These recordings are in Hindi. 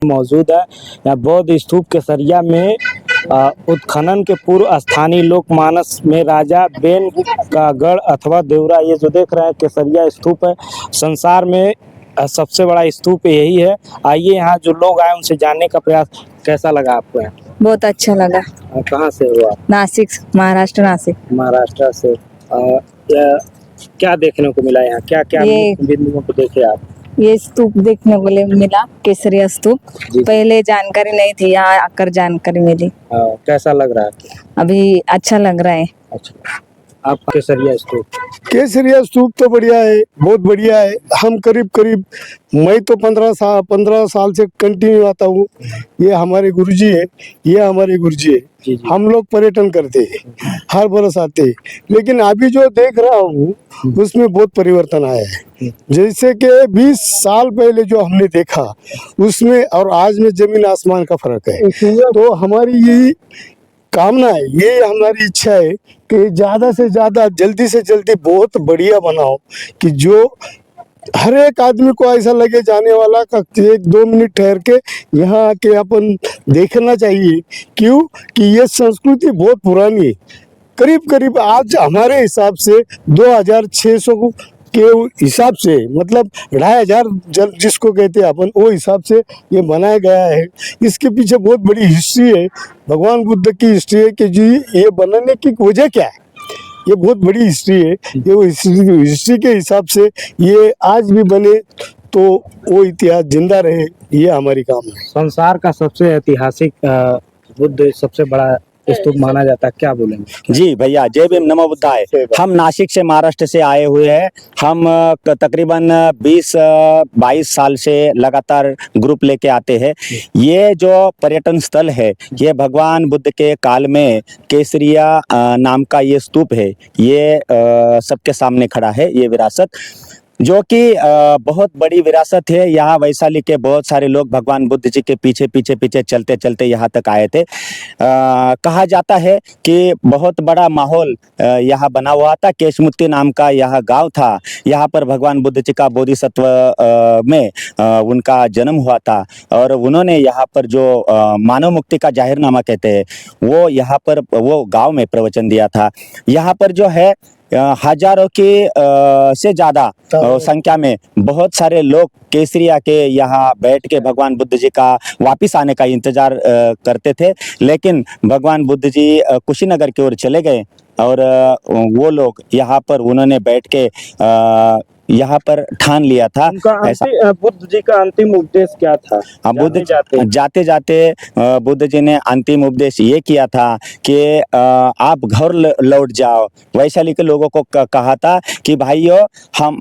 मौजूद है। यहाँ बौद्ध स्तूप केसरिया में उत्खनन के पूर्व स्थानीय लोकमानस में राजा बेन का गढ़ अथवा देवरा, ये जो देख रहे हैं केसरिया स्तूप है। संसार में सबसे बड़ा स्तूप यही है। आइए यहाँ जो लोग आए उनसे जानने का प्रयास। कैसा लगा आपको यहाँ? बहुत अच्छा लगा। कहाँ से हो आप? नासिक, महाराष्ट्र, नासिक। महाराष्ट्र से। क्या देखने को मिला यहाँ? क्या क्या बिंदुओं को देखे आप? ये स्तूप देखने को मिला, केसरिया स्तूप। पहले जानकारी नहीं थी, यहाँ आकर जानकारी मिली। कैसा लग रहा है? अभी अच्छा लग रहा है। अच्छा, आप केसरिया स्तूप तो बढ़िया है, बहुत बढ़िया है। हम करीब मैं तो 15 साल से कंटिन्यू आता हूँ। ये हमारे गुरुजी है, जी। हम लोग पर्यटन करते हैं, हर बरस आते हैं। लेकिन अभी जो देख रहा हूँ उसमें बहुत परिवर्तन आया है। जैसे कि 20 साल पहले जो हमने देखा उसमें और आज में जमीन आसमान का फर्क है। तो हमारी यही कामना है, ये हमारी इच्छा है कि ज़्यादा से ज़्यादा जल्दी से जल्दी बहुत बढ़िया बनाओ कि जो हर एक आदमी को ऐसा लगे जाने वाला का 1-2 मिनट ठहर के यहाँ आके अपन देखना चाहिए। क्यों कि ये संस्कृति बहुत पुरानी है। करीब आज हमारे हिसाब से 2600 के हिसाब से, मतलब 2500 जिसको कहते हैं अपन, वो हिसाब से ये बनाया गया है। इसके पीछे बहुत बड़ी हिस्ट्री है, भगवान बुद्ध की हिस्ट्री है कि जी ये बनाने की वजह क्या है। ये बहुत बड़ी हिस्ट्री है। ये वो हिस्ट्री के हिसाब से ये आज भी बने तो वो इतिहास जिंदा रहे, ये हमारी कामना है। संसार का सबसे ऐतिहासिक बुद्ध सबसे बड़ा स्तूप माना जाता है, क्या बोलेंगे? जी भैया, जय भीम, नमो बुद्धाय। हम नासिक से, महाराष्ट्र से आए हुए हैं। हम तकरीबन 20-22 साल से लगातार ग्रुप लेके आते हैं। ये जो पर्यटन स्थल है, ये भगवान बुद्ध के काल में केसरिया नाम का ये स्तूप है। ये सबके सामने खड़ा है, ये विरासत जो कि बहुत बड़ी विरासत है। यहाँ वैशाली के बहुत सारे लोग भगवान बुद्ध जी के पीछे चलते चलते यहाँ तक आए थे। कहा जाता है कि बहुत बड़ा माहौल यहाँ बना हुआ था। केशमुत्ती नाम का यहाँ गांव था। यहाँ पर भगवान बुद्ध जी का बोधिसत्व में उनका जन्म हुआ था और उन्होंने यहाँ पर जो मानव मुक्ति का जाहिरनामा कहते हैं वो यहाँ पर वो गांव में प्रवचन दिया था। यहाँ पर जो है हजारों के से ज़्यादा संख्या में बहुत सारे लोग केसरिया के यहाँ बैठ के भगवान बुद्ध जी का वापिस आने का इंतजार करते थे। लेकिन भगवान बुद्ध जी कुशीनगर की ओर चले गए और वो लोग यहाँ पर उन्होंने बैठ के यहाँ पर ठान लिया था। ऐसा बुद्ध जी का अंतिम उपदेश क्या था? बुद्ध जाते जाते बुद्ध जी ने अंतिम उपदेश ये किया था कि आप घर लौट जाओ। वैशाली के लोगों को कहा था कि भाइयों,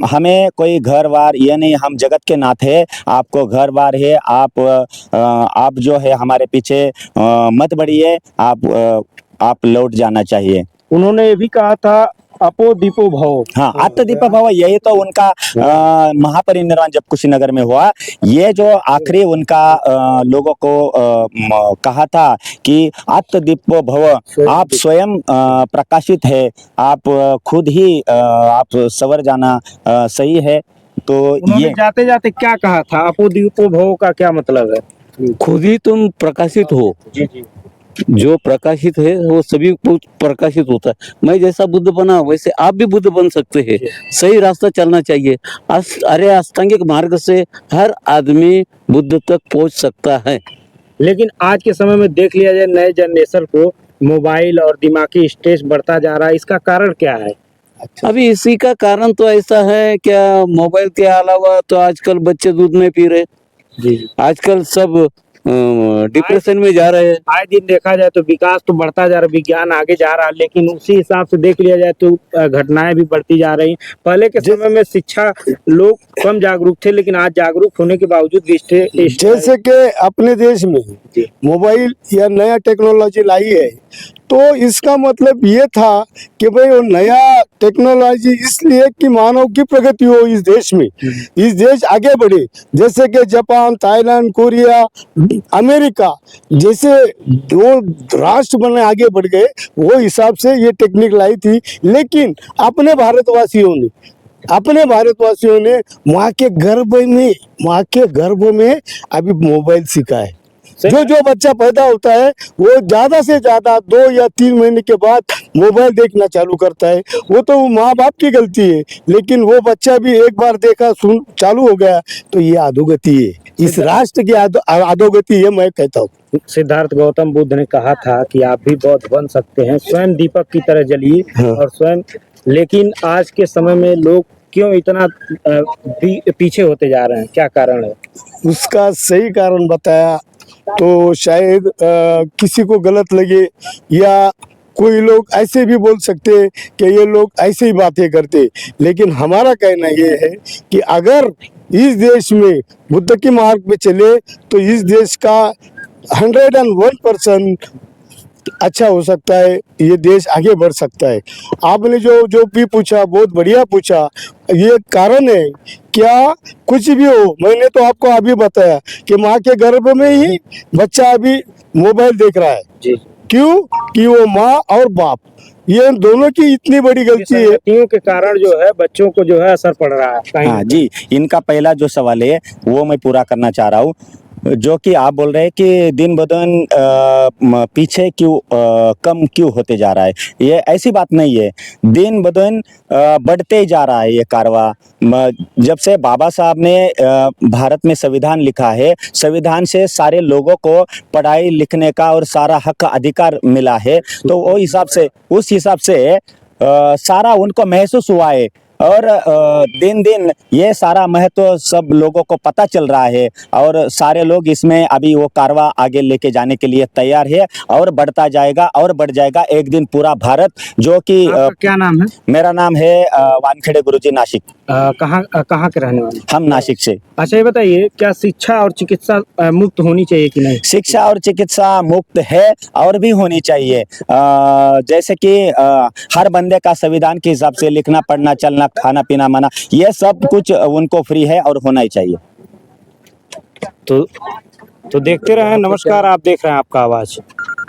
हमें कोई घर बार ये नहीं, हम जगत के नाथ है, आपको घर बार है, आप जो है हमारे पीछे मत बढ़िए, आप लौट जाना चाहिए। उन्होंने ये भी कहा था अपो दीपो भव। हाँ, आत्मदीपो भव, यही तो उनका महापरिनिर्वाण जब कुशीनगर में हुआ, ये जो आखिरी उनका लोगों को कहा था कि आत्मदीपो भव, आप स्वयं प्रकाशित है, आप खुद ही आप सवर जाना सही है। तो ये जाते जाते क्या कहा था? अपो दीपो भव का क्या मतलब है? खुद ही तुम प्रकाशित हो। जी जी। जो प्रकाशित है वो सभी को प्रकाशित होता है। मैं जैसा बुद्ध बना वैसे आप भी बुद्ध बन सकते हैं। सही रास्ता चलना चाहिए। अरे अष्टांगिक मार्ग से हर आदमी बुद्ध तक पहुंच सकता है। लेकिन आज के समय में देख लिया जाए, नए जनरेशन को मोबाइल और दिमागी स्ट्रेस बढ़ता जा रहा है, इसका कारण क्या है? अभी इसी का कारण तो ऐसा है, क्या मोबाइल के अलावा तो आजकल बच्चे दूध नहीं पी रहे। जी, आजकल सब डिप्रेशन में जा रहे हैं। आए दिन देखा जाए तो विकास तो बढ़ता जा रहा है, विज्ञान आगे जा रहा है, लेकिन उसी हिसाब से देख लिया जाए तो घटनाएं भी बढ़ती जा रही। पहले के समय में शिक्षा लोग कम जागरूक थे, लेकिन आज जागरूक होने के बावजूद भी जैसे कि अपने देश में मोबाइल या नया टेक्नोलॉजी लाई है, तो इसका मतलब ये था कि भाई वो नया टेक्नोलॉजी इसलिए कि मानव की प्रगति हो इस देश में, इस देश आगे बढ़े। जैसे कि जापान, थाईलैंड, कोरिया, अमेरिका जैसे दो राष्ट्र बने आगे बढ़ गए, वो हिसाब से ये टेक्निक लाई थी। लेकिन अपने भारतवासियों ने अपने भारतवासियों ने माँ के गर्भ में अभी मोबाइल सीखा है। जो बच्चा पैदा होता है वो ज्यादा से ज्यादा 2 या 3 महीने के बाद मोबाइल देखना चालू करता है। वो तो माँ बाप की गलती है, लेकिन वो बच्चा भी एक बार देखा सुन चालू हो गया तो ये अधोगति है, इस राष्ट्र की अधोगति है, मैं कहता हूँ। सिद्धार्थ गौतम बुद्ध ने कहा था कि आप भी बौद्ध बन सकते हैं, स्वयं दीपक की तरह जलिए हाँ। और स्वयं। लेकिन आज के समय में लोग क्यों इतना पीछे होते जा रहे हैं, क्या कारण है? उसका सही कारण बताया तो शायद किसी को गलत लगे, या कोई लोग ऐसे भी बोल सकते हैं कि ये लोग ऐसे ही बातें करते। लेकिन हमारा कहना ये है कि अगर इस देश में बुद्ध के मार्ग पे चले तो इस देश का 101% अच्छा हो सकता है, ये देश आगे बढ़ सकता है। आपने जो भी पूछा बहुत बढ़िया पूछा। ये कारण है क्या, कुछ भी हो, मैंने तो आपको अभी बताया कि माँ के गर्भ में ही बच्चा अभी मोबाइल देख रहा है। जी। क्यों? कि वो माँ और बाप, ये दोनों की इतनी बड़ी गलती है। संगतियों के कारण जो है बच्चों को जो है असर पड़ रहा है कहीं। हाँ जी, इनका पहला जो सवाल है वो मैं पूरा करना चाह रहा हूँ, जो कि आप बोल रहे हैं कि दिन ब दिन पीछे क्यों कम क्यों होते जा रहा है। ये ऐसी बात नहीं है, दिन ब दिन बढ़ते ही जा रहा है ये कारवा। जब से बाबा साहब ने भारत में संविधान लिखा है, संविधान से सारे लोगों को पढ़ाई लिखने का और सारा हक अधिकार मिला है, तो वो हिसाब से उस हिसाब से सारा उनको महसूस हुआ है। और दिन दिन ये सारा महत्व सब लोगों को पता चल रहा है और सारे लोग इसमें अभी वो कारवा आगे लेके जाने के लिए तैयार है और बढ़ता जाएगा और बढ़ जाएगा एक दिन पूरा भारत। जो कि आपका क्या नाम है? मेरा नाम है वानखेड़े गुरुजी, नासिक। कहाँ के रहने वाले? हम नासिक से। अच्छा ये बताइए, क्या शिक्षा और चिकित्सा मुक्त होनी चाहिए कि नहीं? शिक्षा और चिकित्सा मुक्त है और भी होनी चाहिए। जैसे कि हर बंदे का संविधान के हिसाब से लिखना पढ़ना चलना खाना पीना माना ये सब कुछ उनको फ्री है और होना ही चाहिए। तो देखते रहे। नमस्कार, आप देख रहे हैं आपका आवाज।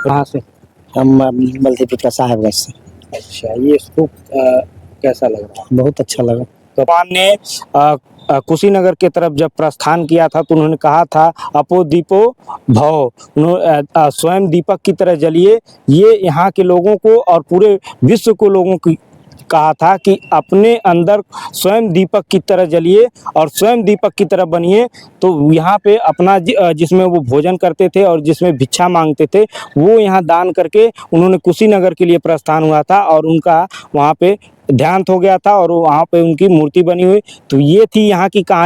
कहाँ से? हम मल्टीपुर साहेबगंज से। अच्छा, ये स्तूप कैसा लग रहा है? बहुत अच्छा लगा। तो भगवान ने कुशीनगर के तरफ जब प्रस्थान किया था तो उन्होंने कहा था अपो दीपो भव, स्वयं दीपक की तरह जलिए। ये यहाँ के लोगों को और पूरे विश्व को लोगों की कहा था कि अपने अंदर स्वयं दीपक की तरह जलिए और स्वयं दीपक की तरह बनिए। तो यहाँ पे अपना जिसमें वो भोजन करते थे और जिसमें भिक्षा मांगते थे वो यहाँ दान करके उन्होंने कुशीनगर के लिए प्रस्थान हुआ था और उनका वहाँ पे देहांत हो गया था और वहाँ पे उनकी मूर्ति बनी हुई। तो ये थी यहाँ की कहानी।